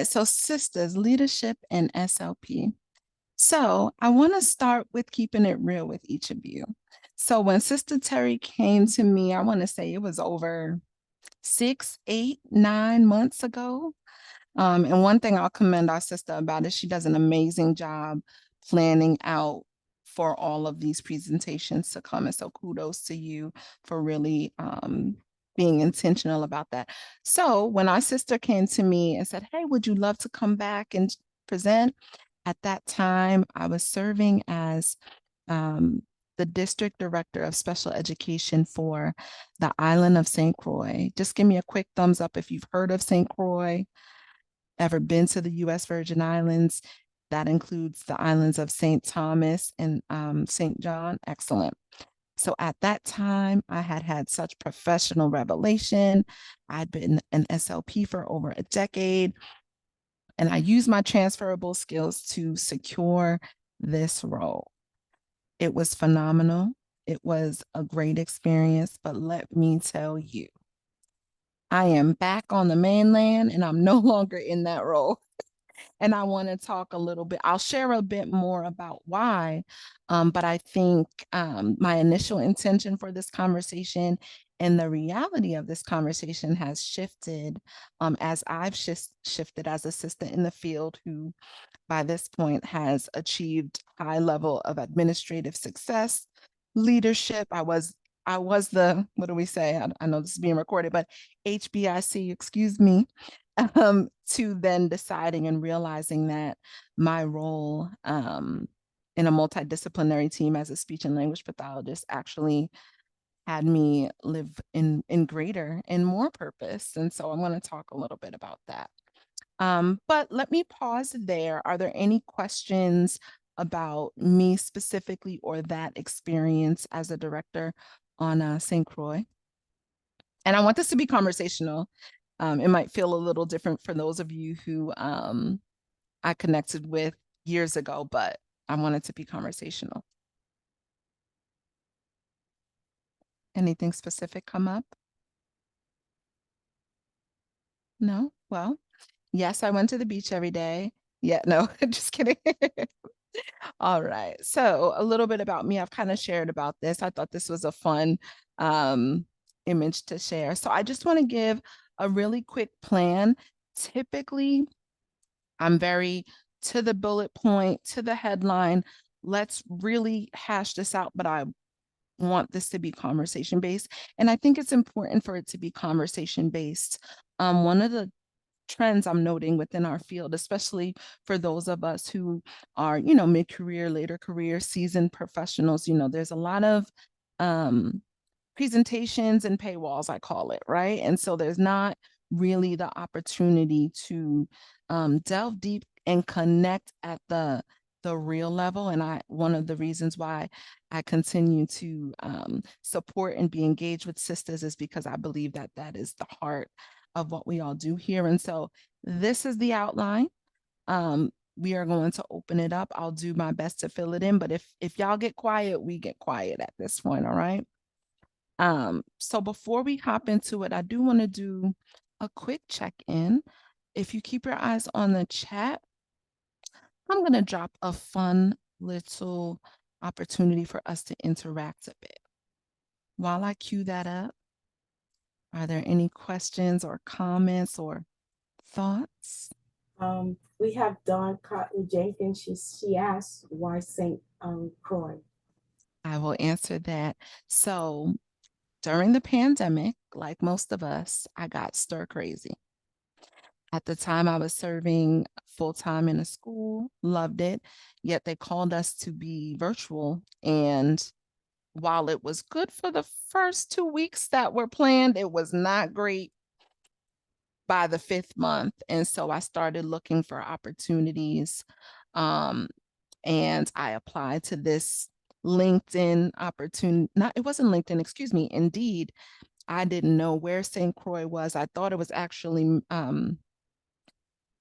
right, so sisters, leadership and SLP. So I want to start with keeping it real with each of you. So when Sister Terry came to me, I want to say it was over 6, 8, 9 months ago. And one thing I'll commend our sister about is she does an amazing job planning out for all of these presentations to come. And so kudos to you for really being intentional about that. So when our sister came to me and said, hey, would you love to come back and present? At that time, I was serving as the district director of special education for the island of St. Croix. Just give me a quick thumbs up if you've heard of St. Croix, ever been to the U.S. Virgin Islands. That includes the islands of St. Thomas and St. John. Excellent. So at that time, I had had such professional revelation. I'd been an SLP for over a decade, and I used my transferable skills to secure this role. It was phenomenal. It was a great experience, but let me tell you, I am back on the mainland and I'm no longer in that role. And I want to talk a little bit, I'll share a bit more about why, but I think my initial intention for this conversation and the reality of this conversation has shifted as I've shifted as assistant in the field who by this point has achieved high level of administrative success, leadership. I was the, what do we say? I know this is being recorded, but HBIC, excuse me, to then deciding and realizing that my role in a multidisciplinary team as a speech and language pathologist actually had me live in greater and more purpose. And so I want to talk a little bit about that. But let me pause there. Are there any questions about me specifically or that experience as a director on St. Croix? And I want this to be conversational. It might feel a little different for those of you who I connected with years ago, but I want it to be conversational. Anything specific come up? No? Well, yes, I went to the beach every day. Yeah, no, just kidding. All right. So a little bit about me. I've kind of shared about this. I thought this was a fun image to share. So I just want to give a really quick plan. Typically, I'm very to the bullet point, to the headline. Let's really hash this out, but I want this to be conversation based. And I think it's important for it to be conversation based. One of the trends I'm noting within our field, especially for those of us who are, mid-career, later career, seasoned professionals, there's a lot of presentations and paywalls, I call it, right? And so there's not really the opportunity to delve deep and connect at the real level. And one of the reasons why I continue to support and be engaged with sisters is because I believe that that is the heart of what we all do here. And so this is the outline. We are going to open it up. I'll do my best to fill it in, but if y'all get quiet, we get quiet at this point, all right? So before we hop into it, I do want to do a quick check-in. If you keep your eyes on the chat, I'm going to drop a fun little opportunity for us to interact a bit. While I cue that up, are there any questions or comments or thoughts? We have Dawn Cotton Jenkins. She asked why St. Croix. I will answer that. So during the pandemic, like most of us, I got stir crazy. At the time, I was serving full-time in a school, loved it, yet they called us to be virtual. And while it was good for the first 2 weeks that were planned, it was not great by the 5th month. And so I started looking for opportunities. And I applied to this LinkedIn opportunity. It wasn't LinkedIn, excuse me, Indeed. I didn't know where St. Croix was. I thought it was actually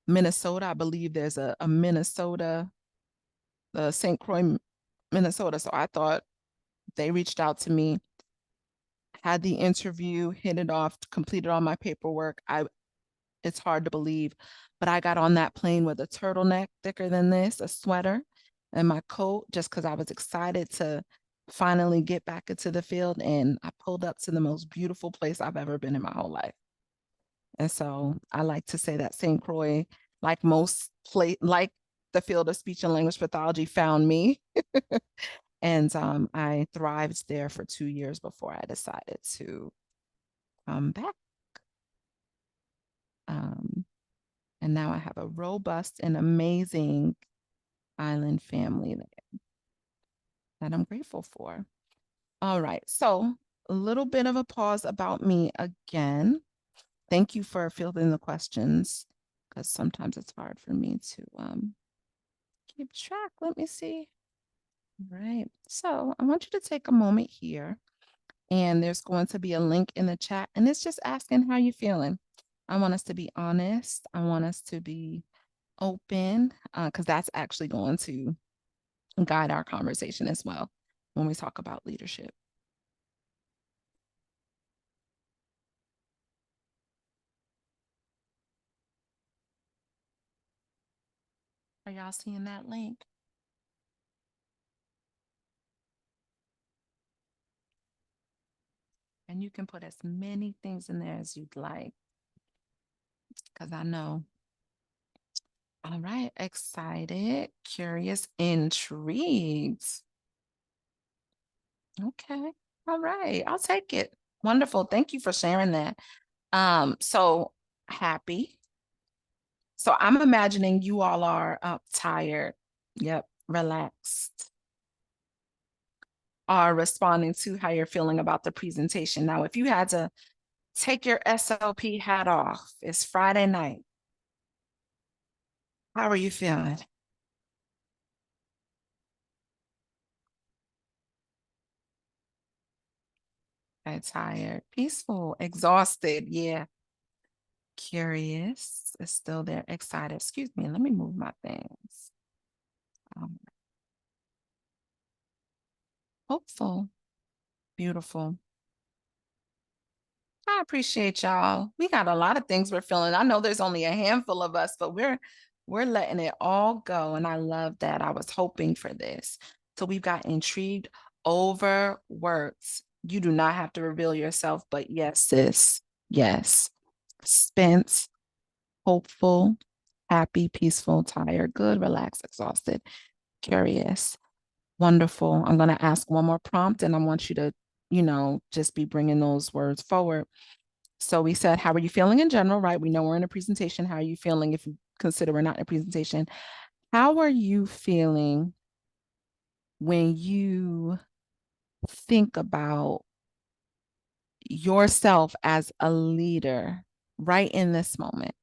Minnesota. I believe there's a Minnesota, St. Croix, Minnesota. So I thought they reached out to me, had the interview, hit it off, completed all my paperwork. I It's hard to believe, but I got on that plane with a turtleneck thicker than this, a sweater, and my coat just because I was excited to finally get back into the field. And I pulled up to the most beautiful place I've ever been in my whole life. And so I like to say that St. Croix, like like the field of speech and language pathology, found me. And I thrived there for 2 years before I decided to come back. Um, and now I have a robust and amazing island family that I'm grateful for. All right, so a little bit of a pause about me again. Thank you for fielding the questions because sometimes it's hard for me to keep track. Let me see. All right, so I want you to take a moment here, and there's going to be a link in the chat, and it's just asking how you feeling. I want us to be honest. I want us to be open because that's actually going to guide our conversation as well when we talk about leadership. Are y'all seeing that link? And you can put as many things in there as you'd like because I know. All right, excited, curious, intrigued. Okay. All right, I'll take it. Wonderful. Thank you for sharing that. So happy. So I'm imagining you all are tired. Yep, relaxed. Are responding to how you're feeling about the presentation. Now, if you had to take your SLP hat off, it's Friday night. How are you feeling? Okay, tired, peaceful, exhausted. Yeah. Curious is still there. Excited. Excuse me. Let me move my things. Um, hopeful. Beautiful. I appreciate y'all. We got a lot of things we're feeling. I know there's only a handful of us, but we're letting it all go. And I love that. I was hoping for this. So we've got intrigued, overworked. You do not have to reveal yourself, but yes, sis. Yes. Spent, hopeful, happy, peaceful, tired, good, relaxed, exhausted, curious. Wonderful. I'm going to ask one more prompt and I want you to, just be bringing those words forward. So we said, how are you feeling in general, right? We know we're in a presentation. How are you feeling if you consider we're not in a presentation? How are you feeling when you think about yourself as a leader right in this moment?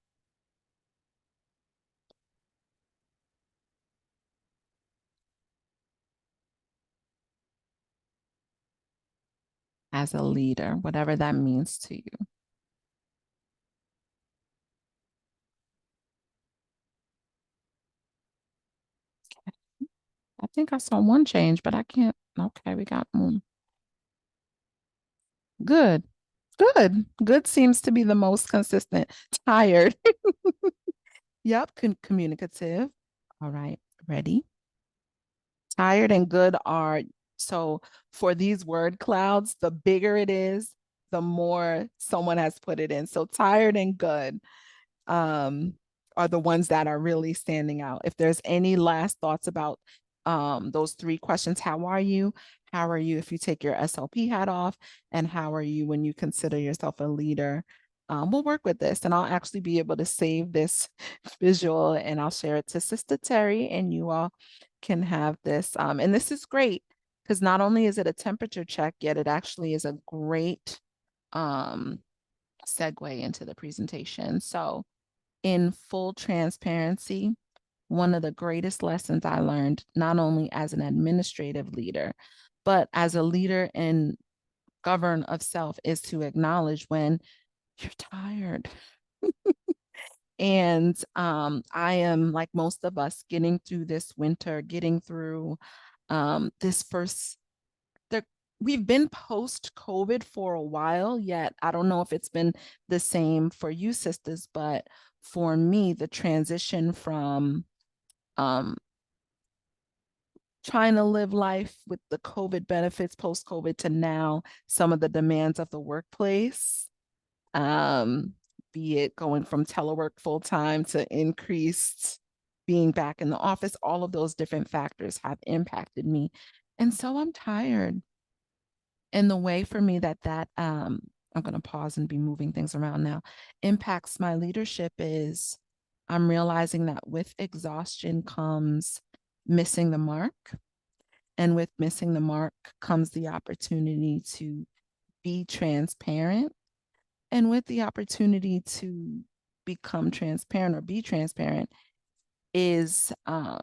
As a leader, whatever that means to you. I think I saw one change, but I can't. Okay, we got one. Good. Good. Good seems to be the most consistent. Tired. Yep. Communicative. All right. Ready? Tired and good are, so for these word clouds, the bigger it is, the more someone has put it in. So tired and good um, are the ones that are really standing out. If there's any last thoughts about those three questions, how are you? How are you if you take your SLP hat off? And how are you when you consider yourself a leader? We'll work with this and I'll actually be able to save this visual and I'll share it to Sister Terry and you all can have this. And this is great because not only is it a temperature check, yet it actually is a great segue into the presentation. So in full transparency, one of the greatest lessons I learned, not only as an administrative leader, but as a leader and govern of self, is to acknowledge when you're tired. And I am, like most of us, getting through this winter, getting through this first, we've been post-COVID for a while, yet I don't know if it's been the same for you sisters, but for me, the transition from um, trying to live life with the COVID benefits post-COVID to now some of the demands of the workplace, um, be it going from telework full-time to increased being back in the office, all of those different factors have impacted me. And so I'm tired. And the way for me that I'm going to pause and be moving things around now, impacts my leadership is I'm realizing that with exhaustion comes missing the mark. And with missing the mark comes the opportunity to be transparent. And with the opportunity to become transparent or be transparent is a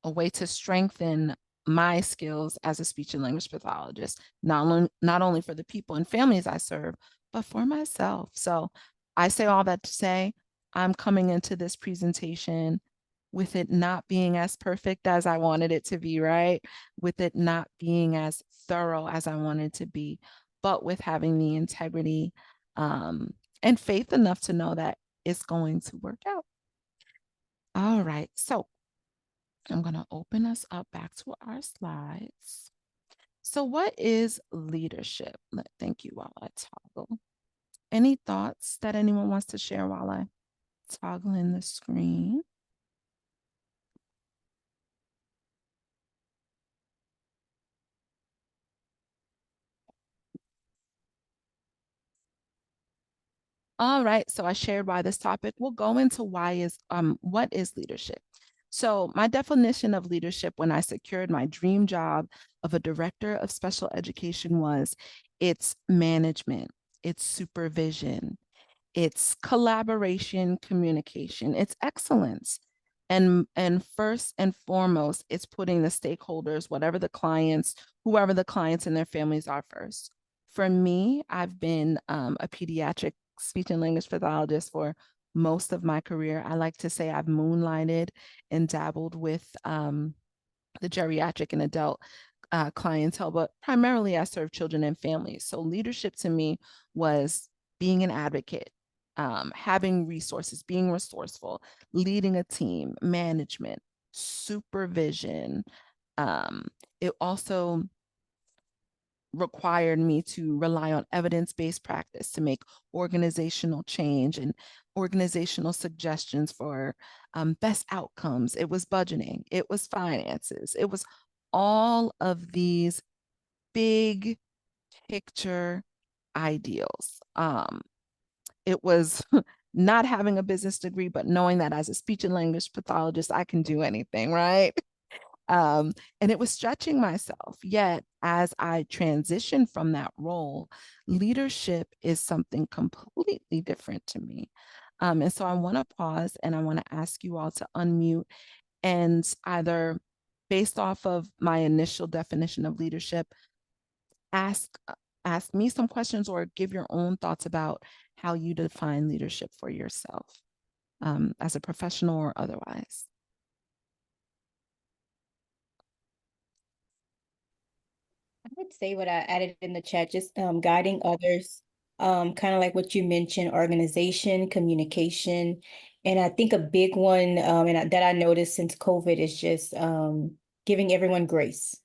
way to strengthen my skills as a speech and language pathologist, not only for the people and families I serve, but for myself. So I say all that to say I'm coming into this presentation with it not being as perfect as I wanted it to be, right? With it not being as thorough as I wanted to be, but with having the integrity and faith enough to know that it's going to work out. All right, so I'm going to open us up back to our slides. So what is leadership? Thank you while I toggle. Any thoughts that anyone wants to share while I toggle in the screen? All right, so I shared why this topic. We'll go into what is leadership. So my definition of leadership when I secured my dream job of a director of special education was it's management, it's supervision, it's collaboration, communication, it's excellence. And first and foremost, it's putting the stakeholders, whoever the clients and their families are first. For me, I've been a pediatric speech and language pathologist for most of my career. I like to say I've moonlighted and dabbled with the geriatric and adult clientele, but primarily I serve children and families. So leadership to me was being an advocate, having resources, being resourceful, leading a team, management, supervision. It also required me to rely on evidence-based practice to make organizational change and organizational suggestions for best outcomes. It was budgeting, it was finances, it was all of these big picture ideals. It was not having a business degree, but knowing that as a speech and language pathologist, I can do anything, right? And it was stretching myself. Yet, as I transitioned from that role, leadership is something completely different to me. And so I want to pause and I want to ask you all to unmute and either based off of my initial definition of leadership, ask ask me some questions or give your own thoughts about how you define leadership for yourself as a professional or otherwise. I would say what I added in the chat, just guiding others, kind of like what you mentioned, organization, communication. And I think a big one that I noticed since COVID is just giving everyone grace.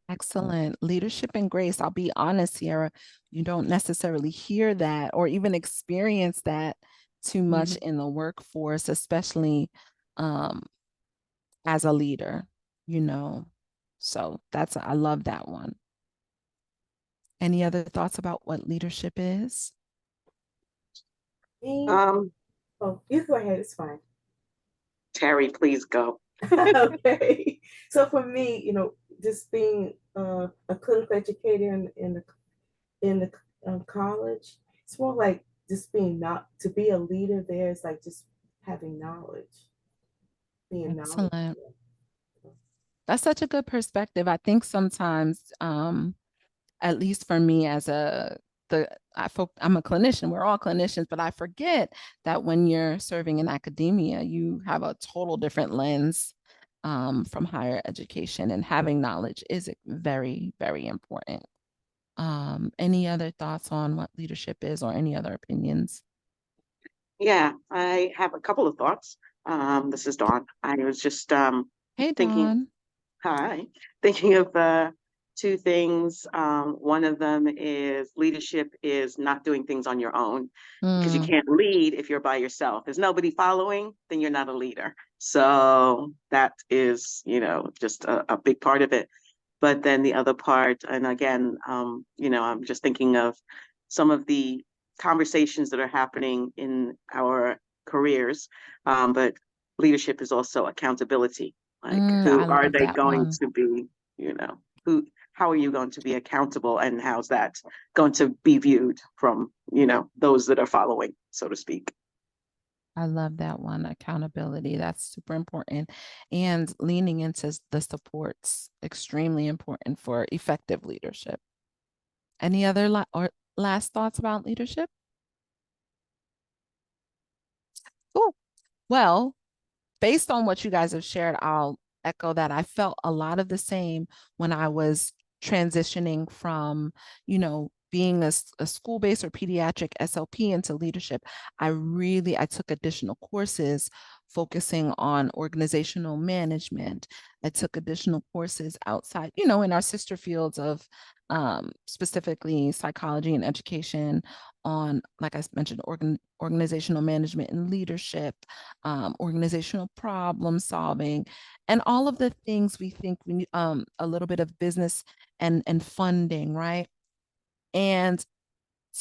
Excellent. Leadership and grace. I'll be honest here, you don't necessarily hear that or even experience that too much in the workforce, especially as a leader, you know. So I love that one. Any other thoughts about what leadership is? Oh, you go ahead, it's fine. Terry, please go. Okay. So for me, just being a clinical educator in the college, it's more like just being not to be a leader there is like just having knowledge, being Excellent. knowledgeable. That's such a good perspective. I think sometimes, at least for me I'm a clinician, we're all clinicians, but I forget that when you're serving in academia, you have a total different lens from higher education, and having knowledge is very, very important. Any other thoughts on what leadership is, or any other opinions? Yeah, I have a couple of thoughts. This is Dawn. I was just Hey, thinking, Dawn. hi, thinking of two things. One of them is leadership is not doing things on your own, because you Mm, can't lead if you're by yourself. If there's nobody following, then you're not a leader. So that is, just a big part of it. But then the other part, and again, I'm just thinking of some of the conversations that are happening in our careers. But leadership is also accountability. Like, I who are love they that going one. to be? How are you going to be accountable, and how's that going to be viewed from, those that are following, so to speak? I love that one. Accountability. That's super important. And leaning into the supports, extremely important for effective leadership. Any other or last thoughts about leadership? Cool. Well, based on what you guys have shared, I'll echo that. I felt a lot of the same when I was transitioning from, being a school-based or pediatric SLP into leadership. I took additional courses focusing on organizational management. I took additional courses outside, in our sister fields of specifically psychology and education on, like I mentioned, organizational management and leadership, organizational problem solving, and all of the things we think we need, a little bit of business and funding, right? And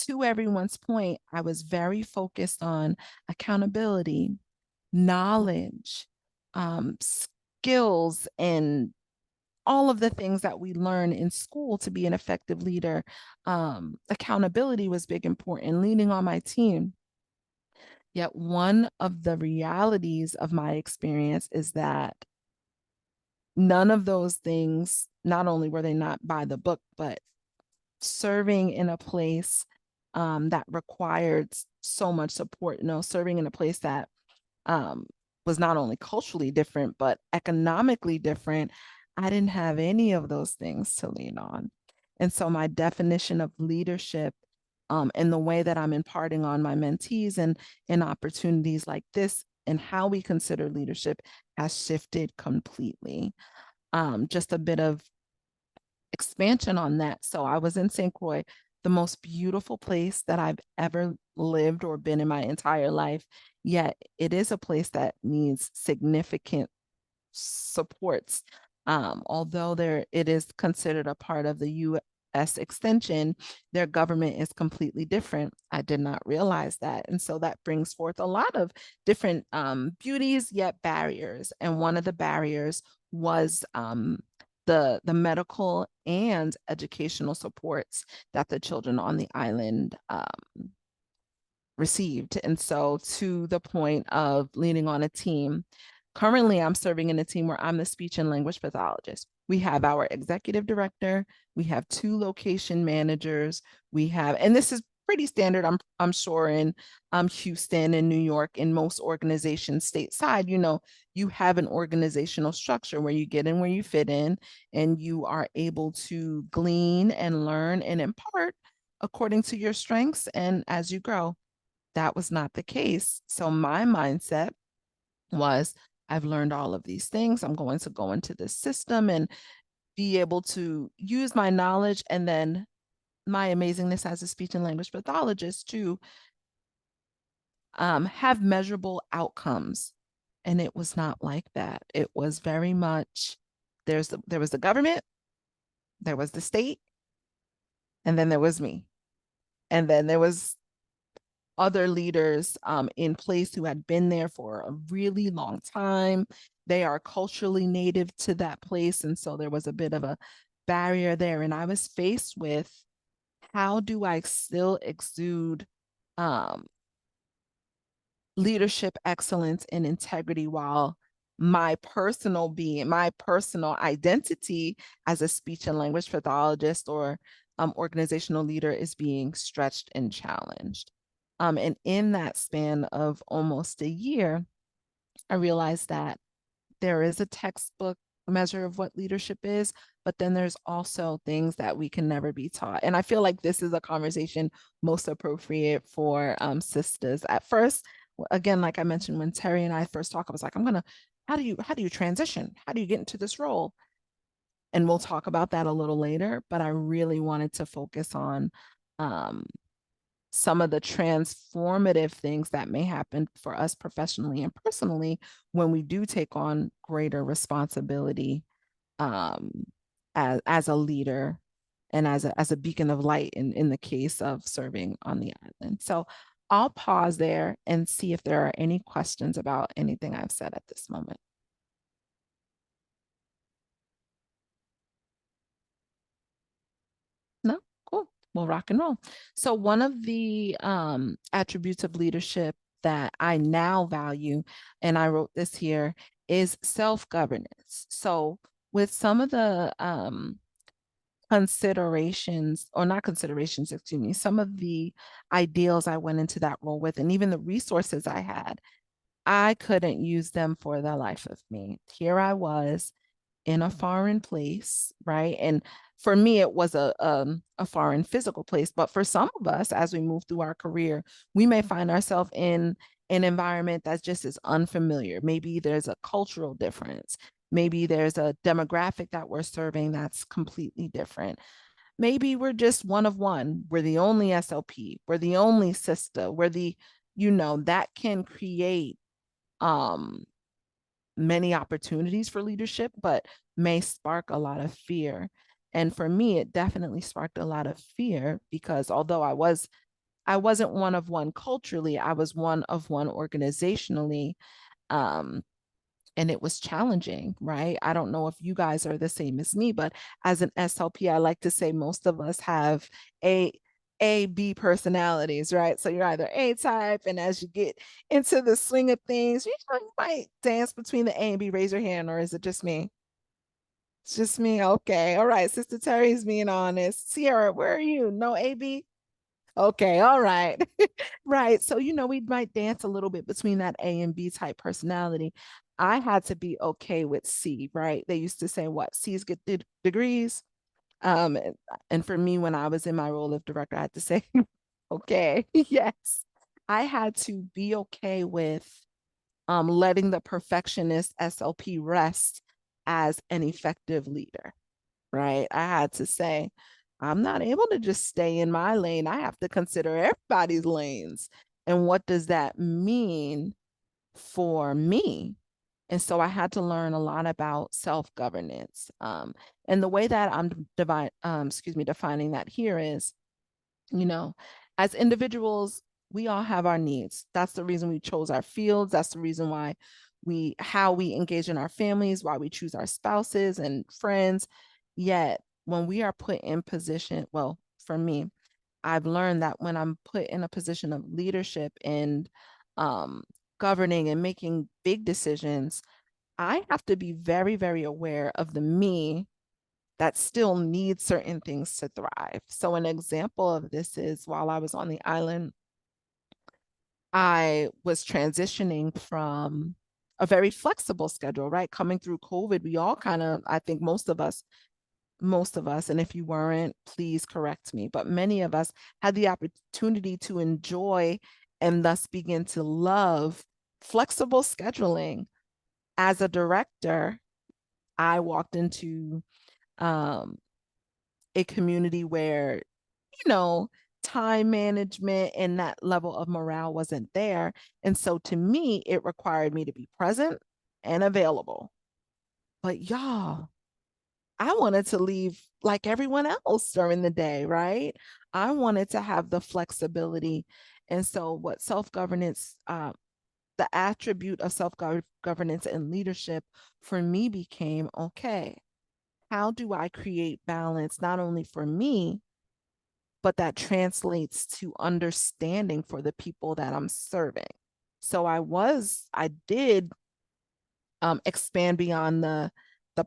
to everyone's point, I was very focused on accountability, knowledge, skills, and all of the things that we learn in school to be an effective leader. Accountability was big, important, leaning on my team. Yet one of the realities of my experience is that none of those things, not only were they not by the book, but serving in a place that required so much support, serving in a place that um, was not only culturally different, but economically different. I didn't have any of those things to lean on. And so my definition of leadership, and the way that I'm imparting on my mentees and in opportunities like this, and how we consider leadership, has shifted completely. Just a bit of expansion on that. So I was in St. Croix, the most beautiful place that I've ever lived or been in my entire life. Yet it is a place that needs significant supports. Although it is considered a part of the U.S. extension, their government is completely different. I did not realize that. And so that brings forth a lot of different beauties, yet barriers. And one of the barriers was the medical and educational supports that the children on the island received. And so, to the point of leaning on a team, currently I'm serving in a team where I'm the speech and language pathologist. We have our executive director, we have 2 location managers, and this is pretty standard, I'm sure, in Houston and New York, in most organizations stateside. You have an organizational structure where you get in where you fit in, and you are able to glean and learn and impart according to your strengths and as you grow. That was not the case. So my mindset was, I've learned all of these things. I'm going to go into this system and be able to use my knowledge and then my amazingness as a speech and language pathologist to have measurable outcomes. And it was not like that. It was very much, there was the government, there was the state, and then there was me. And then there was other leaders in place who had been there for a really long time. They are culturally native to that place. And so there was a bit of a barrier there. And I was faced with, how do I still exude leadership excellence and integrity while my personal identity as a speech and language pathologist or organizational leader is being stretched and challenged. And in that span of almost a year, I realized that there is a textbook measure of what leadership is, but then there's also things that we can never be taught. And I feel like this is a conversation most appropriate for sisters. At first, again, like I mentioned, when Terry and I first talked, I was like, how do you transition? How do you get into this role? And we'll talk about that a little later, but I really wanted to focus on some of the transformative things that may happen for us professionally and personally when we do take on greater responsibility as a leader and as a beacon of light in the case of serving on the island. So I'll pause there and see if there are any questions about anything I've said at this moment. No? Cool. We'll rock and roll. So one of the attributes of leadership that I now value, and I wrote this here, is self-governance. So with some of the considerations, or not considerations, excuse me, some of the ideals I went into that role with, and even the resources I had, I couldn't use them for the life of me. Here I was in a foreign place, right? And for me, it was a foreign physical place. But for some of us, as we move through our career, we may find ourselves in an environment that's just as unfamiliar. Maybe there's a cultural difference. Maybe there's a demographic that we're serving that's completely different. Maybe we're just one of one. We're the only SLP. We're the only sister. We're the, that can create many opportunities for leadership, but may spark a lot of fear. And for me, it definitely sparked a lot of fear because although I wasn't one of one culturally, I was one of one organizationally. And it was challenging, right? I don't know if you guys are the same as me, but as an SLP, I like to say most of us have B personalities, right? So you're either A type, and as you get into the swing of things, you might dance between the A and B. Raise your hand, or is it just me? It's just me. Okay. All right. Sister Terry's being honest. Sierra, where are you? No AB? Okay. All right. Right. So, we might dance a little bit between that A and B type personality. I had to be okay with C, right? They used to say what? C's get degrees. And for me, when I was in my role of director, I had to say, okay, yes. I had to be okay with letting the perfectionist SLP rest as an effective leader, right? I had to say, I'm not able to just stay in my lane. I have to consider everybody's lanes. And what does that mean for me? And so I had to learn a lot about self-governance. And the way that I'm defining that here is, as individuals, we all have our needs. That's the reason we chose our fields. That's the reason why how we engage in our families, why we choose our spouses and friends. Yet when we are put in position, well, for me, I've learned that when I'm put in a position of leadership and governing and making big decisions, I have to be very, very aware of the me that still needs certain things to thrive. So an example of this is while I was on the island, I was transitioning from a very flexible schedule, right? Coming through COVID, we all kind of, I think most of us, and if you weren't, please correct me, but many of us had the opportunity to enjoy and thus begin to love flexible scheduling. As a director, I walked into a community where, time management and that level of morale wasn't there. And so to me, it required me to be present and available. But y'all, I wanted to leave like everyone else during the day, right? I wanted to have the flexibility. And so what self-governance, the attribute of self-governance and leadership for me became, okay, how do I create balance, not only for me, but that translates to understanding for the people that I'm serving. So I did expand beyond the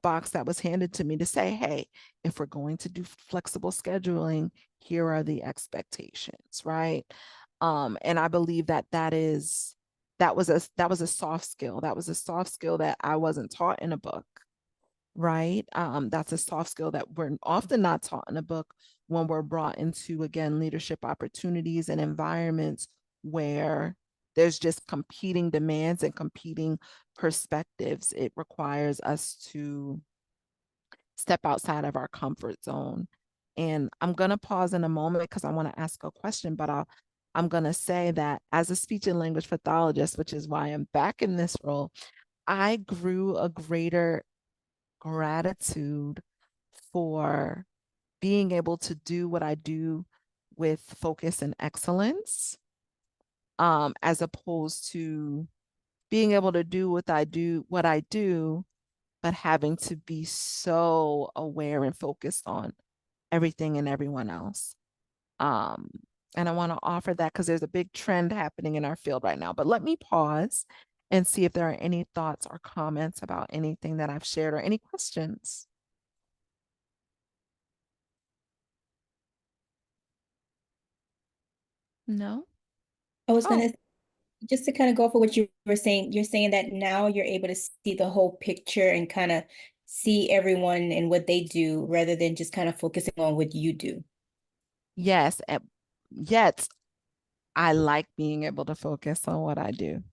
box that was handed to me to say, hey, if we're going to do flexible scheduling, here are the expectations, right? And I believe that that is that was a soft skill. That was a soft skill that I wasn't taught in a book, right? That's a soft skill that we're often not taught in a book when we're brought into, again, leadership opportunities and environments where there's just competing demands and competing perspectives. It requires us to step outside of our comfort zone. And I'm going to pause in a moment because I want to ask a question, but I'm going to say that as a speech and language pathologist, which is why I'm back in this role, I grew a greater gratitude for being able to do what I do with focus and excellence, as opposed to being able to do what I do, but having to be so aware and focused on everything and everyone else. Um, and I want to offer that because there's a big trend happening in our field right now. But let me pause and see if there are any thoughts or comments about anything that I've shared or any questions. No? I was Oh, gonna just to kind of go for what you were saying. You're saying that now you're able to see the whole picture and kind of see everyone and what they do rather than just kind of focusing on what you do. yes. Yet I like being able to focus on what I do.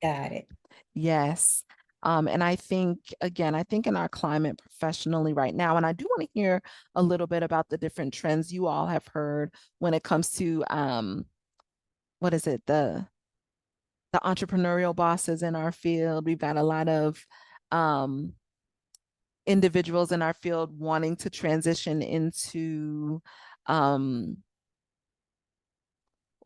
Got it. Yes. And I think, again, I think in our climate professionally right now, and I do want to hear a little bit about the different trends you all have heard when it comes to, what is it, the entrepreneurial bosses in our field. We've got a lot of um, individuals in our field wanting to transition into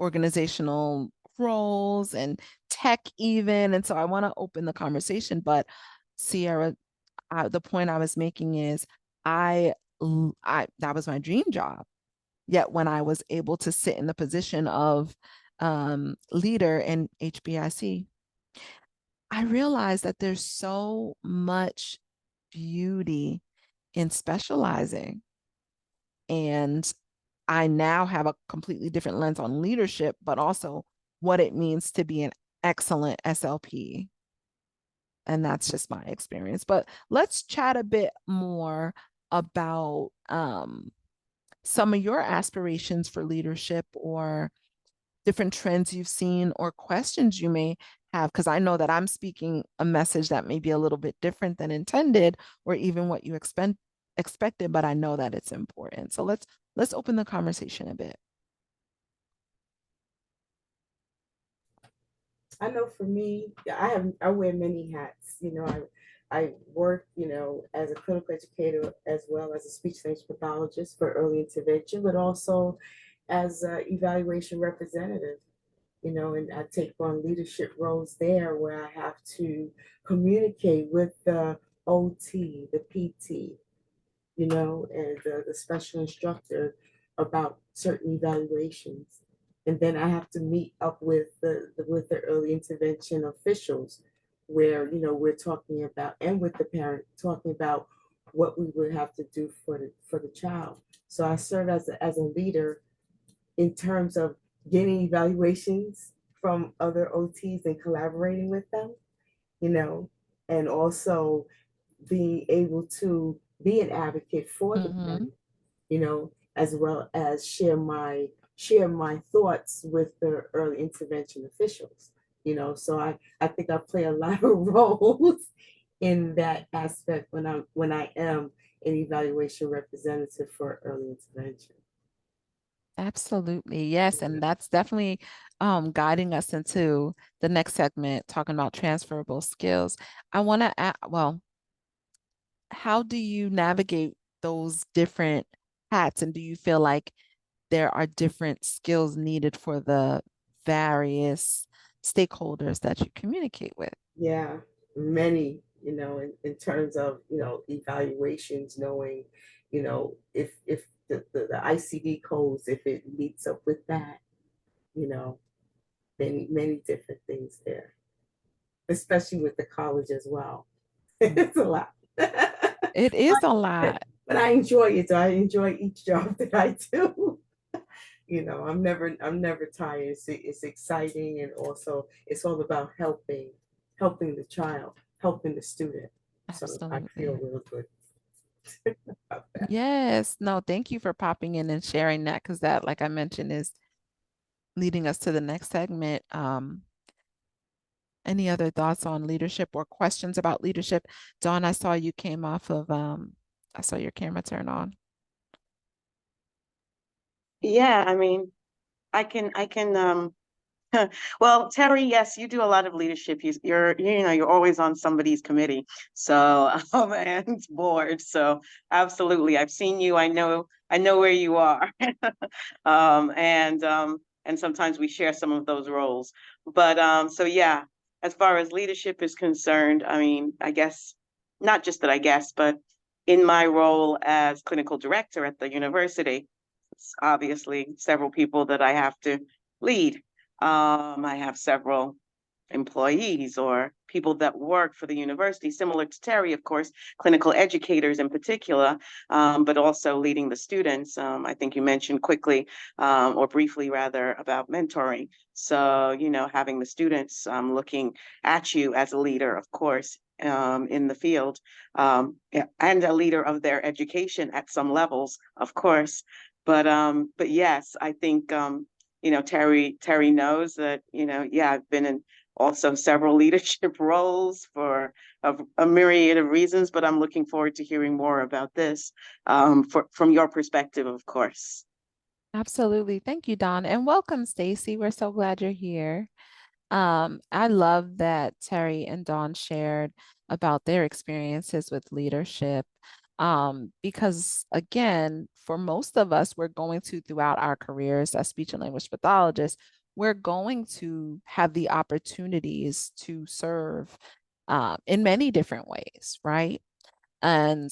organizational roles and tech even. And so I want to open the conversation, but Sierra, the point I was making is that was my dream job. Yet when I was able to sit in the position of leader in HBIC, I realized that there's so much beauty in specializing. And I now have a completely different lens on leadership, but also what it means to be an excellent SLP. And that's just my experience. But let's chat a bit more about some of your aspirations for leadership or different trends you've seen or questions you may have, because I know that I'm speaking a message that may be a little bit different than intended or even what you expected, but I know that it's important. So let's open the conversation a bit. I know for me, I wear many hats. I work, as a clinical educator as well as a speech language pathologist for early intervention, but also as an evaluation representative. And I take on leadership roles there where I have to communicate with the OT, the PT, and the special instructor about certain evaluations. And then I have to meet up with the early intervention officials where, we're talking about, and with the parent talking about what we would have to do for the child. So I serve as a leader in terms of getting evaluations from other OTs and collaborating with them, you know, and also being able to be an advocate for the parent, as well as share my thoughts with the early intervention officials. So I think I play a lot of roles in that aspect when I am an evaluation representative for early intervention. Absolutely. Yes. And that's definitely guiding us into the next segment, talking about transferable skills. I want to ask, well, how do you navigate those different hats? And do you feel like there are different skills needed for the various stakeholders that you communicate with? Yeah, many, in terms of, evaluations, knowing, if the ICD codes, if it meets up with that, you know, many different things there, especially with the college as well. It's a lot. It is a lot. But I enjoy it. I enjoy each job that I do. I'm never tired. It's exciting, and also it's all about helping the child, helping the student. So I feel Absolutely. real good about that. Yes. No, thank you for popping in and sharing that because that, like I mentioned, is leading us to the next segment. Any other thoughts on leadership or questions about leadership? Dawn, I saw you came off of I saw your camera turn on. Yeah, I mean, I can well, Terry, yes, you do a lot of leadership. You're always on somebody's committee, so and board. So absolutely, I've seen you. I know where you are, and sometimes we share some of those roles. But so yeah, as far as leadership is concerned, I mean, I guess not just that I guess, but in my role as clinical director at the university, it's obviously several people that I have to lead. I have several employees or people that work for the university, similar to Terry, of course, clinical educators in particular, but also leading the students. I think you mentioned quickly or briefly rather about mentoring. So, having the students looking at you as a leader, of course, in the field, yeah, and a leader of their education at some levels, of course. But yes, I think Terry knows that, yeah, I've been in also several leadership roles for a myriad of reasons, but I'm looking forward to hearing more about this from your perspective, of course. Absolutely. Thank you, Dawn. And welcome, Stacy. We're so glad you're here. I love that Terry and Dawn shared about their experiences with leadership. Because again, for most of us, we're going to throughout our careers as speech and language pathologists, we're going to have the opportunities to serve in many different ways, right? And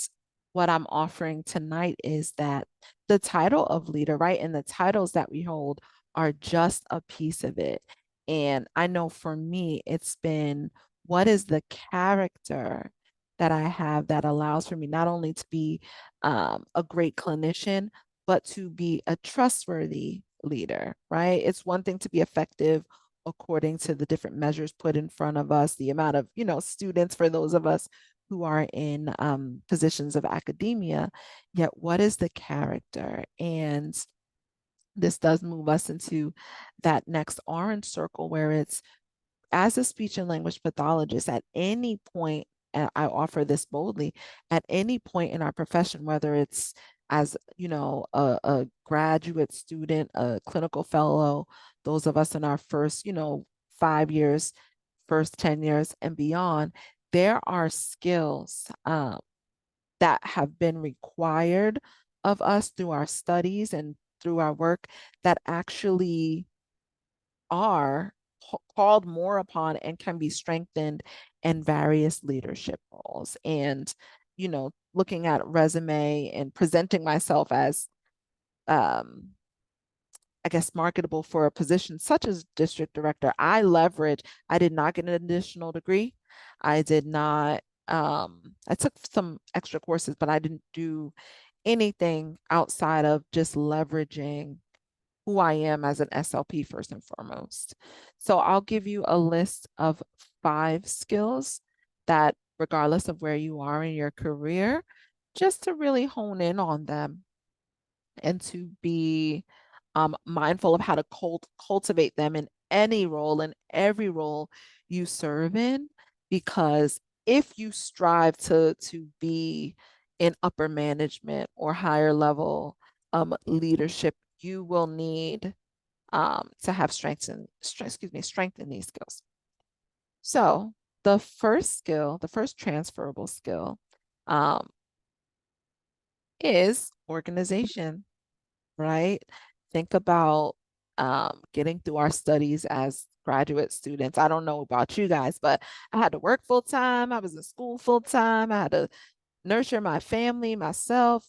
what I'm offering tonight is that the title of leader, right, and the titles that we hold are just a piece of it. And I know for me, it's been what is the character that I have that allows for me not only to be a great clinician, but to be a trustworthy leader, right? It's one thing to be effective according to the different measures put in front of us, the amount of, students for those of us who are in positions of academia, yet what is the character? And this does move us into that next orange circle where it's as a speech and language pathologist at any point, and I offer this boldly, at any point in our profession, whether it's as a graduate student, a clinical fellow, those of us in our first 5 years, first 10 years and beyond, there are skills that have been required of us through our studies and through our work that actually are called more upon and can be strengthened in various leadership roles. And, looking at resume and presenting myself as, I guess, marketable for a position such as district director, I did not get an additional degree. I did not, I took some extra courses, but I didn't do anything outside of just leveraging who I am as an SLP first and foremost. So I'll give you a list of 5 skills that, regardless of where you are in your career, just to really hone in on them and to be mindful of how to cultivate them in any role, in every role you serve in. Because if you strive to be in upper management or higher level leadership, you will need to have strengthen these skills. So the first skill, the first transferable skill, um, is organization, right? Think about getting through our studies as graduate students. I don't know about you guys, but I had to work full time. I was in school full time. I had to nurture my family, myself,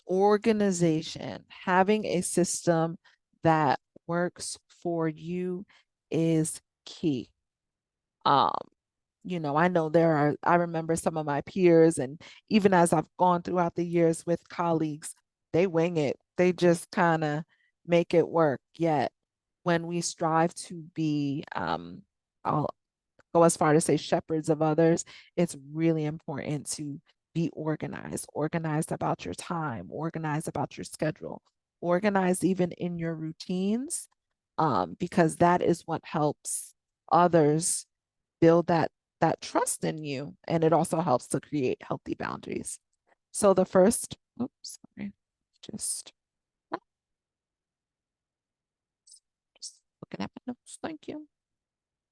organization, having a system that works for you is key. Um, I know I remember some of my peers, and even as I've gone throughout the years with colleagues, they wing it. They just kind of make it work. Yet when we strive to be, I'll go as far to say shepherds of others, it's really important to be organized about your time, organized about your schedule, organized even in your routines, because that is what helps others build that trust in you, and it also helps to create healthy boundaries. So the first, oops, sorry, just looking at my notes. Thank you.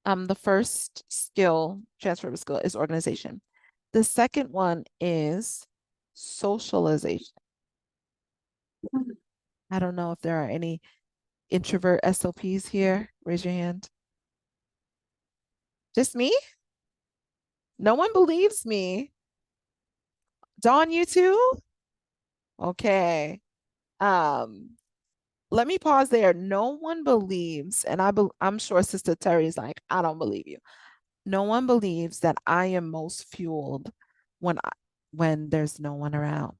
The first skill, transferable skill, is organization. The second one is socialization. I don't know if there are any introvert SLPs here. Raise your hand. Just me? No one believes me. Dawn, you too? Okay. Let me pause there. No one believes, and I'm sure Sister Terry's like, I don't believe you. No one believes that I am most fueled when there's no one around.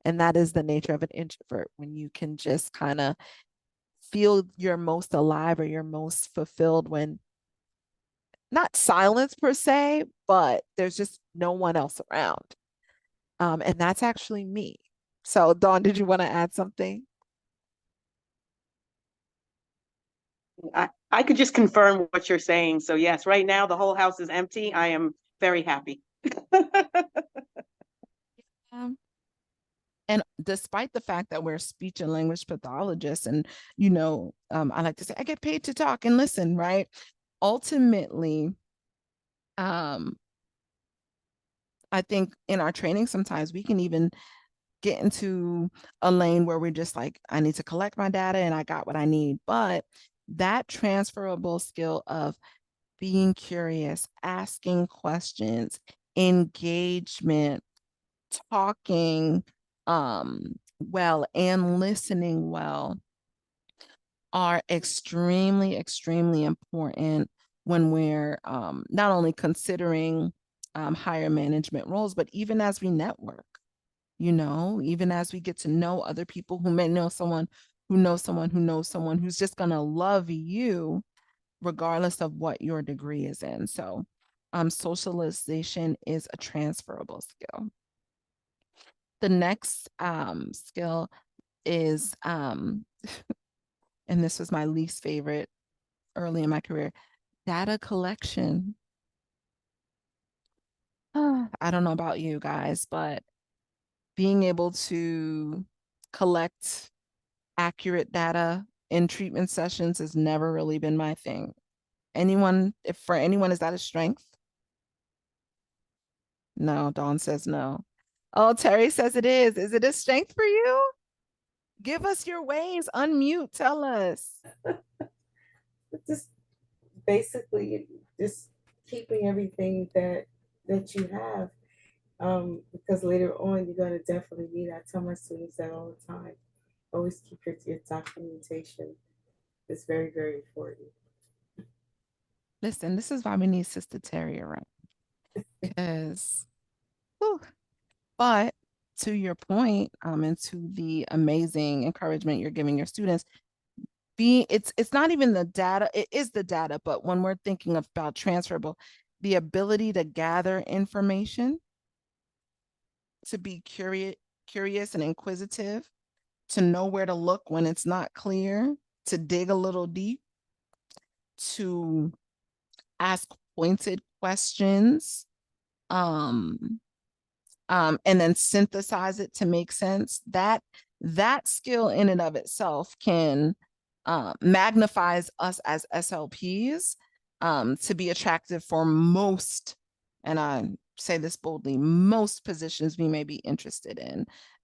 And that is the nature of an introvert, when you can just kind of feel you're most alive or you're most fulfilled when not silence per se, but there's just no one else around. And that's actually me. So Dawn, did you want to add something? I could just confirm what you're saying. So yes, right now the whole house is empty. I am very happy. Um, and despite the fact that we're speech and language pathologists, and I like to say I get paid to talk and listen, right? Ultimately, I think in our training sometimes we can even get into a lane where we're just like, I need to collect my data and I got what I need. But that transferable skill of being curious, asking questions, engagement, talking well, and listening well are extremely, extremely important when we're not only considering higher management roles, but even as we network, even as we get to know other people who may know someone who knows someone who knows someone who's just going to love you regardless of what your degree is in. So socialization is a transferable skill. The next skill is, and this was my least favorite early in my career, data collection. I don't know about you guys, but being able to collect accurate data in treatment sessions has never really been my thing. If for anyone, is that a strength? No, Dawn says no. Oh, Terry says it is. Is it a strength for you? Give us your ways. Unmute. Tell us. Just basically just keeping everything that you have, because later on you're going to definitely need. I tell my students that all the time. Always keep your documentation. It's very, very important. Listen, this is why we need Sister Terry around. Because, but to your point, and to the amazing encouragement you're giving your students, it's not even the data, it is the data, but when we're thinking about transferable, the ability to gather information, to be curious and inquisitive, to know where to look when it's not clear, to dig a little deep, to ask pointed questions, and then synthesize it to make sense. That skill in and of itself can magnifies us as SLPs to be attractive for most, and I say this boldly, most positions we may be interested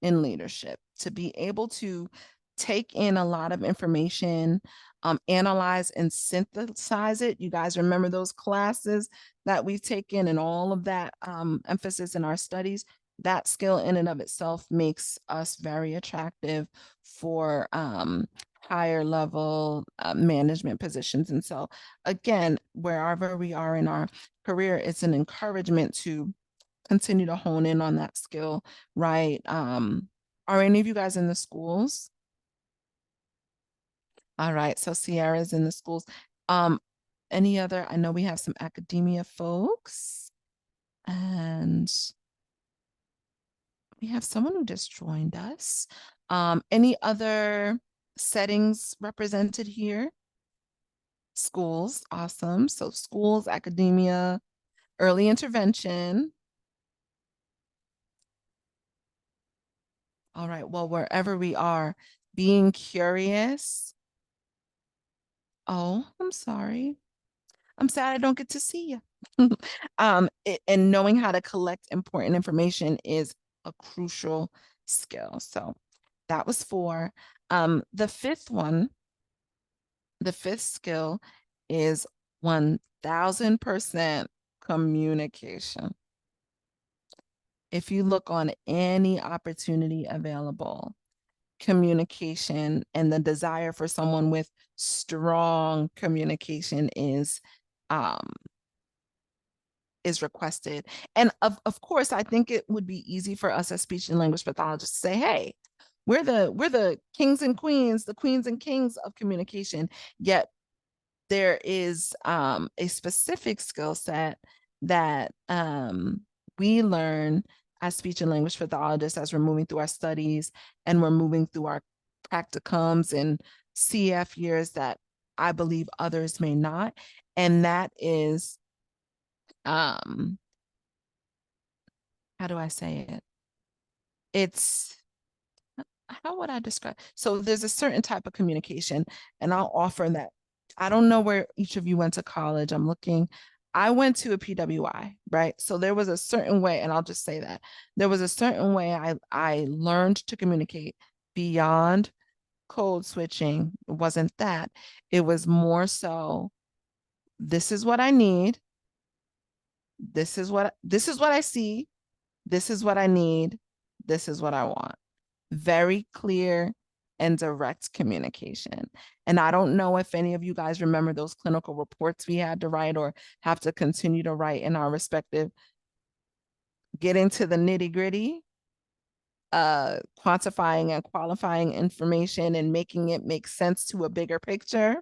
in leadership. To be able to take in a lot of information, analyze and synthesize it. You guys remember those classes that we've taken and all of that emphasis in our studies? That skill in and of itself makes us very attractive for higher level management positions. And so again, wherever we are in our career, it's an encouragement to continue to hone in on that skill, right? Are any of you guys in the schools? All right, so Sierra's in the schools. Any other? I know we have some academia folks, and we have someone who just joined us. Any other settings represented here? Schools, awesome. So schools, academia, early intervention. All right, well, wherever we are, being curious. Oh, I'm sorry. I'm sad I don't get to see you. And knowing how to collect important information is a crucial skill. So that was 4. The fifth skill is 1000% communication. If you look on any opportunity available, communication and the desire for someone with strong communication is requested. And of course, I think it would be easy for us as speech and language pathologists to say, hey, we're the kings and queens, the queens and kings of communication. Yet there is a specific skill set that we learn as speech and language pathologists as we're moving through our studies and we're moving through our practicums and CF years that I believe others may not. And that is, how do I say it? It's, how would I describe? So there's a certain type of communication, and I'll offer that. I don't know where each of you went to college. I'm looking. I went to a PWI, right? So there was a certain way, and I'll just say that there was a certain way I learned to communicate beyond code switching. It wasn't that. It was more so, this is what I need. This is what I see. This is what I need. This is what I want. Very clear and direct communication. And I don't know if any of you guys remember those clinical reports we had to write or have to continue to write in our respective, getting to the nitty gritty, quantifying and qualifying information and making it make sense to a bigger picture.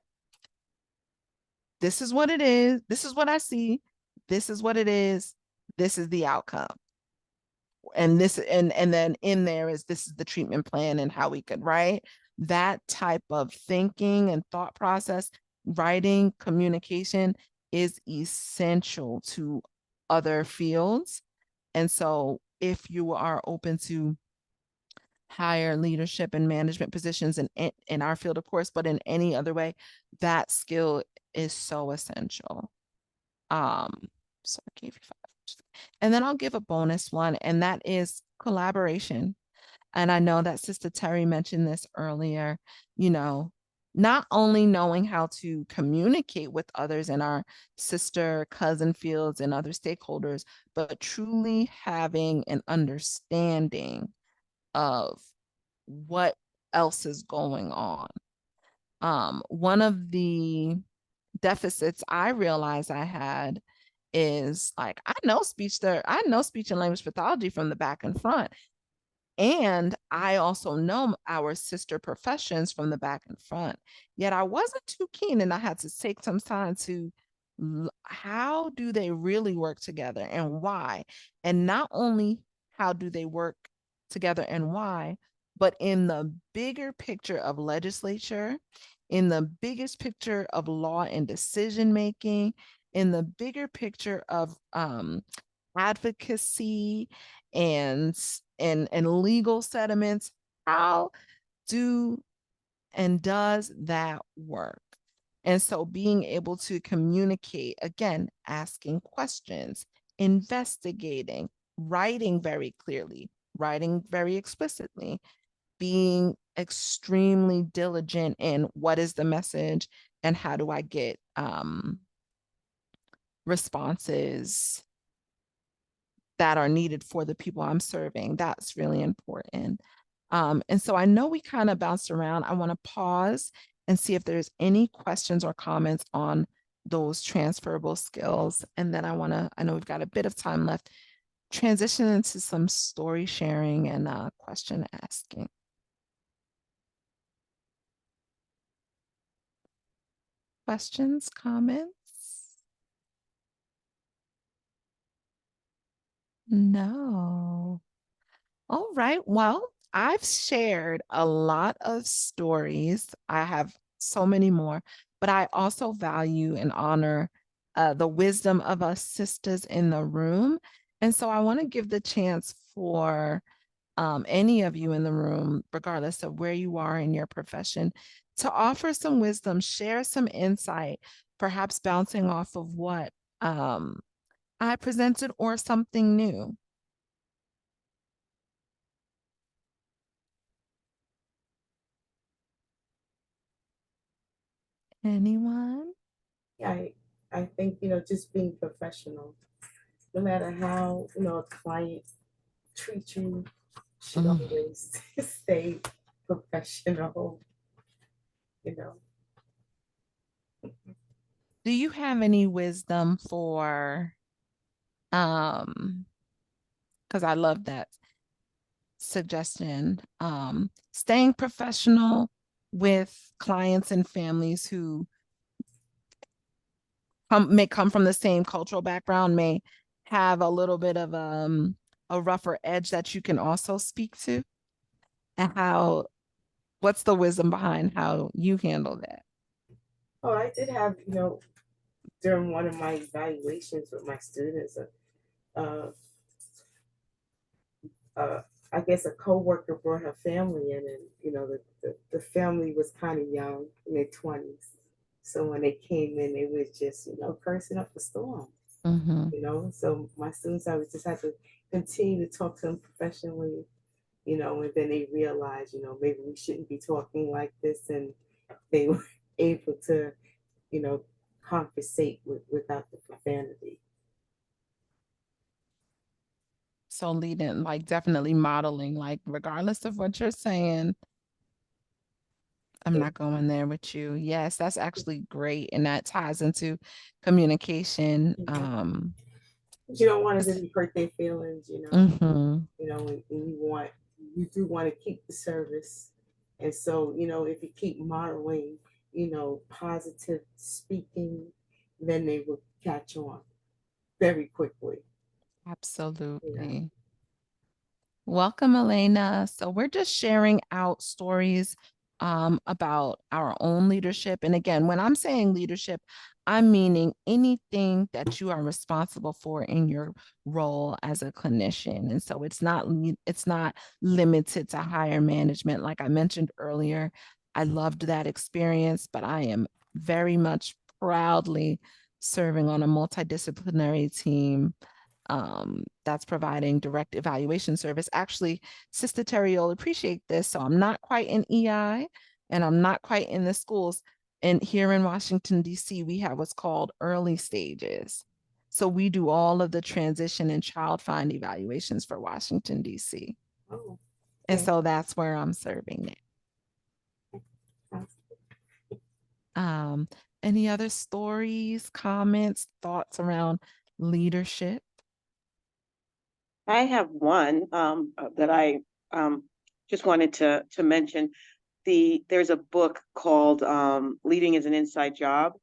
This is what it is. This is what I see. This is what it is. This is the outcome. And this, and then in there is, this is the treatment plan and how we could, right? That type of thinking and thought process, writing, communication is essential to other fields. And so if you are open to higher leadership and management positions in our field, of course, but in any other way, that skill is so essential. So I gave you 5. And then I'll give a bonus one, and that is collaboration. And I know that Sister Terry mentioned this earlier, you know, not only knowing how to communicate with others in our sister, cousin fields and other stakeholders, but truly having an understanding of what else is going on. One of the deficits I realized I had is, like, I know speech and language pathology from the back and front. And I also know our sister professions from the back and front. Yet I wasn't too keen, and I had to take some time to, how do they really work together and why? And not only how do they work together and why, but in the bigger picture of legislature, in the biggest picture of law and decision making, in the bigger picture of advocacy and legal settlements. How do and does that work? And so being able to communicate, again, asking questions, investigating, writing very clearly, writing very explicitly, being extremely diligent in what is the message and how do I get responses that are needed for the people I'm serving. That's really important. And so I know we kind of bounced around. I want to pause and see if there's any questions or comments on those transferable skills. And then I know we've got a bit of time left, transition into some story sharing and question asking. Questions, comments? No. All right. Well, I've shared a lot of stories. I have so many more, but I also value and honor the wisdom of us sisters in the room. And so I want to give the chance for any of you in the room, regardless of where you are in your profession, to offer some wisdom, share some insight, perhaps bouncing off of what I presented or something new. Anyone? I think, just being professional, no matter how, a client treats you, should Mm. always stay professional, you know. Do you have any wisdom for, because I love that suggestion, staying professional with clients and families who may come from the same cultural background, may have a little bit of a rougher edge that you can also speak to, and what's the wisdom behind how you handle that? Oh, I did have, during one of my evaluations with my students, uh, uh, I guess a coworker brought her family in, and the family was kind of young, in their 20s. So when they came in, they was just cursing up the storm. Mm-hmm. So my students, I would just have to continue to talk to them professionally, and then they realized, maybe we shouldn't be talking like this, and they were able to, you know, conversate without the profanity. So leading, like definitely modeling, like regardless of what you're saying, I'm Yeah. not going there with you. Yes, that's actually great. And that ties into communication. You don't want to really hurt their feelings, Mhm. and you do want to keep the service. And so, if you keep modeling, positive speaking, then they will catch on very quickly. Yeah. Absolutely. Welcome, Elena. So we're just sharing out stories about our own leadership. And again, when I'm saying leadership, I'm meaning anything that you are responsible for in your role as a clinician. And so it's not limited to higher management. Like I mentioned earlier, I loved that experience, but I am very much proudly serving on a multidisciplinary team that's providing direct evaluation service. Actually, Sister Terry, you'll appreciate this. So I'm not quite in EI and I'm not quite in the schools. And here in Washington, D.C., we have what's called early stages. So we do all of the transition and child find evaluations for Washington, D.C. Oh, And okay. so that's where I'm serving now. Any other stories, comments, thoughts around leadership? I have one that I just wanted to mention. There's a book called Leading is an Inside Job.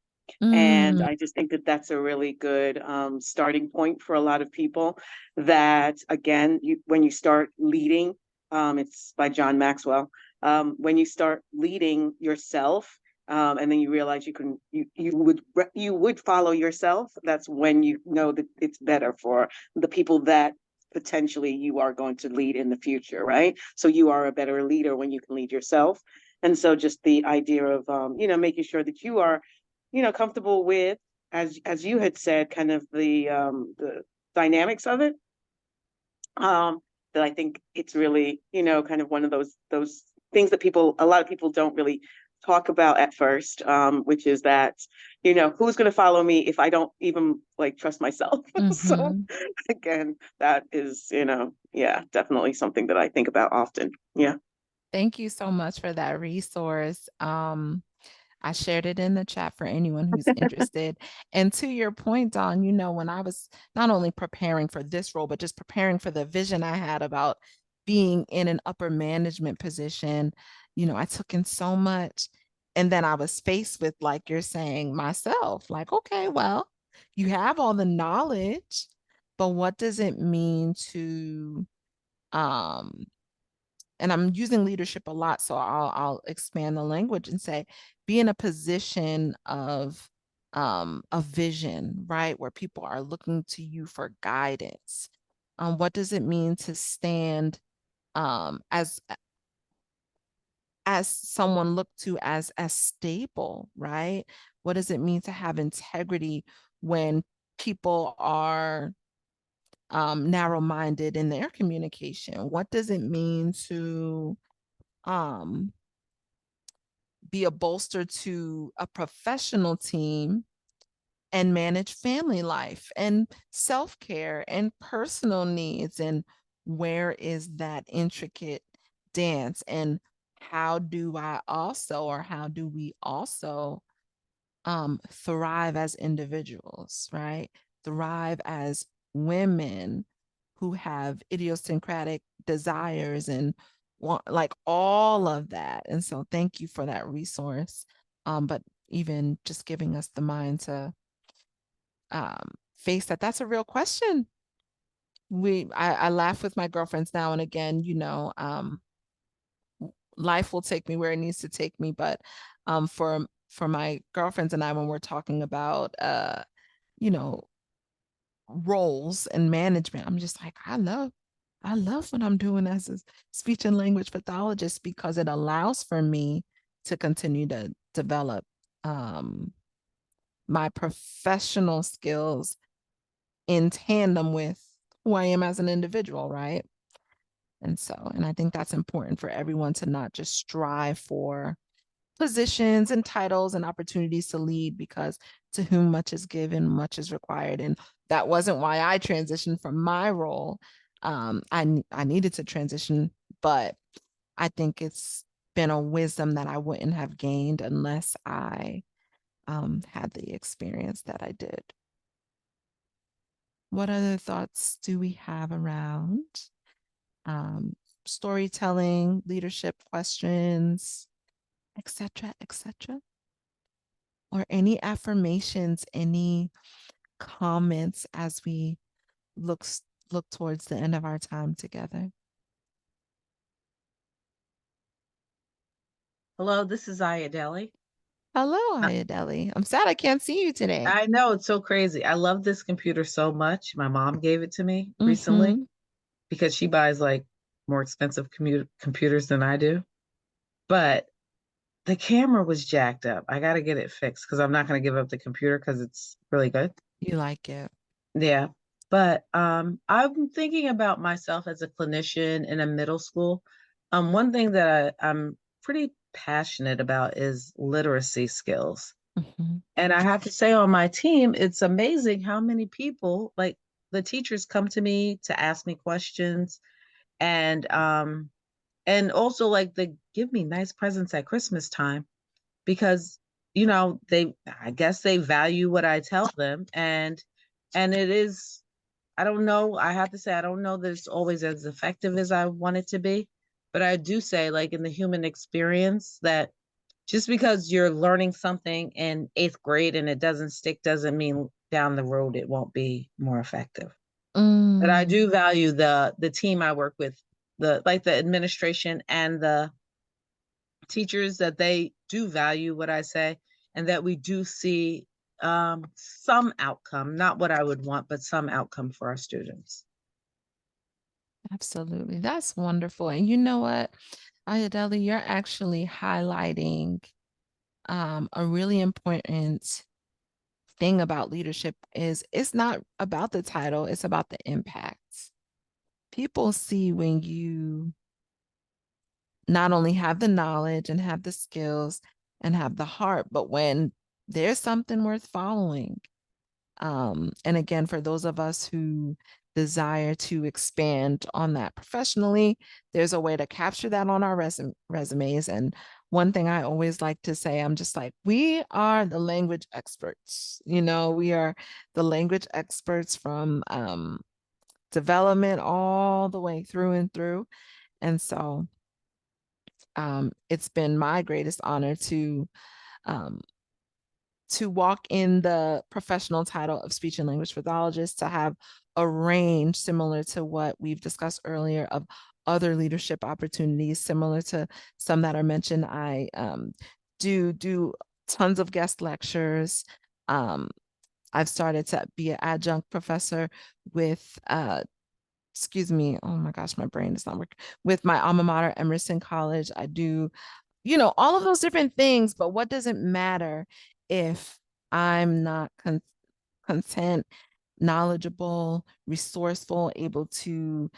And Mm, I just think that that's a really good starting point for a lot of people. That again, when you start leading, it's by John Maxwell. When you start leading yourself, and then you realize you would follow yourself. That's when you know that it's better for the people that potentially you are going to lead in the future, right? So you are a better leader when you can lead yourself. And so just the idea of making sure that you are comfortable with, as you had said, kind of the dynamics of it. That I think it's really, kind of one of those things that a lot of people don't really talk about at first, which is that, who's going to follow me if I don't even like trust myself? So mhm. again, that is, yeah, definitely something that I think about often. Yeah. Thank you so much for that resource. I shared it in the chat for anyone who's interested. And to your point, Dawn, when I was not only preparing for this role, but just preparing for the vision I had about being in an upper management position, I took in so much. and then I was faced with, like you're saying, myself, like, okay, well, you have all the knowledge, but what does it mean to, um, and I'm using leadership a lot, so I'll expand the language and say, be in a position of a vision, right? Where people are looking to you for guidance. What does it mean to stand as someone looked to as stable, right? What does it mean to have integrity when people are narrow-minded in their communication? What does it mean to um, be a bolster to a professional team and manage family life and self-care and personal needs? And where is that intricate dance? And how do I also, or how do we also thrive as individuals, right? Thrive as women who have idiosyncratic desires and want, like, all of that. And so thank you for that resource. But even just giving us the mind to face that, that's a real question. I laugh with my girlfriends now and again, life will take me where it needs to take me. But for my girlfriends and I, when we're talking about you know, roles and management, I'm just like, I love what I'm doing as a speech and language pathologist, because it allows for me to continue to develop my professional skills in tandem with who I am as an individual, right? And so, and I think that's important for everyone to not just strive for positions and titles and opportunities to lead, because to whom much is given, much is required. And that wasn't why I transitioned from my role. I needed to transition, but I think it's been a wisdom that I wouldn't have gained unless I had the experience that I did. What other thoughts do we have around storytelling, leadership questions, etc., etc.? Or any affirmations, any comments as we look towards the end of our time together? Hello, this is Ayadeli. Hello, Ayadeli. I'm sad I can't see you today. I know, it's so crazy. I love this computer so much. My mom gave it to me recently because she buys like more expensive computers than I do. But the camera was jacked up. I got to get it fixed because I'm not going to give up the computer because it's really good. You like it? Yeah. But I'm thinking about myself as a clinician in a middle school. One thing that I'm pretty passionate about is literacy skills. And I have to say, on my team, it's amazing how many people, like the teachers, come to me to ask me questions, and also like they give me nice presents at Christmas time because I guess they value what I tell them, and it is, I don't know, I have to say I don't know that it's always as effective as I want it to be, but I do say, like, in the human experience, that just because you're learning something in 8th grade and it doesn't stick doesn't mean down the road it won't be more effective. But I do value the team I work with, the administration and the teachers, that they do value what I say, and that we do see some outcome, not what I would want, but some outcome for our students. Absolutely. That's wonderful. And you know what, Ayadeli, you're actually highlighting a really important thing about leadership. Is it's not about the title, it's about the impact. People see when you not only have the knowledge and have the skills and have the heart, but when there's something worth following. And again, for those of us who desire to expand on that professionally, there's a way to capture that on our resumes. And one thing I always like to say, I'm just like, we are the language experts. We are the language experts from development all the way through and through. And so it's been my greatest honor um, to walk in the professional title of speech and language pathologist, to have a range similar to what we've discussed earlier of other leadership opportunities, similar to some that are mentioned. I do tons of guest lectures. I've started to be an adjunct professor with, excuse me, oh my gosh, my brain is not working, with my alma mater, Emerson College. I do, all of those different things, but what does it matter if I'm not content, knowledgeable, resourceful, able to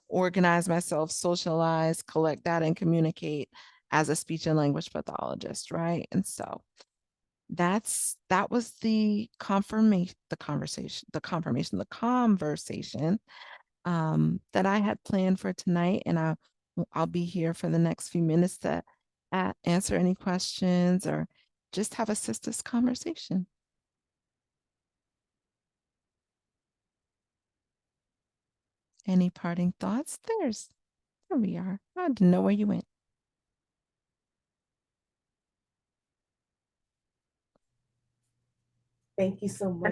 organize myself, socialize, collect data, and communicate as a speech and language pathologist, right? And so that was the confirmation, the conversation that I had planned for tonight, and I'll be here for the next few minutes to answer any questions or just have a sisters conversation. Any parting thoughts? There we are. I didn't know where you went. Thank you so much.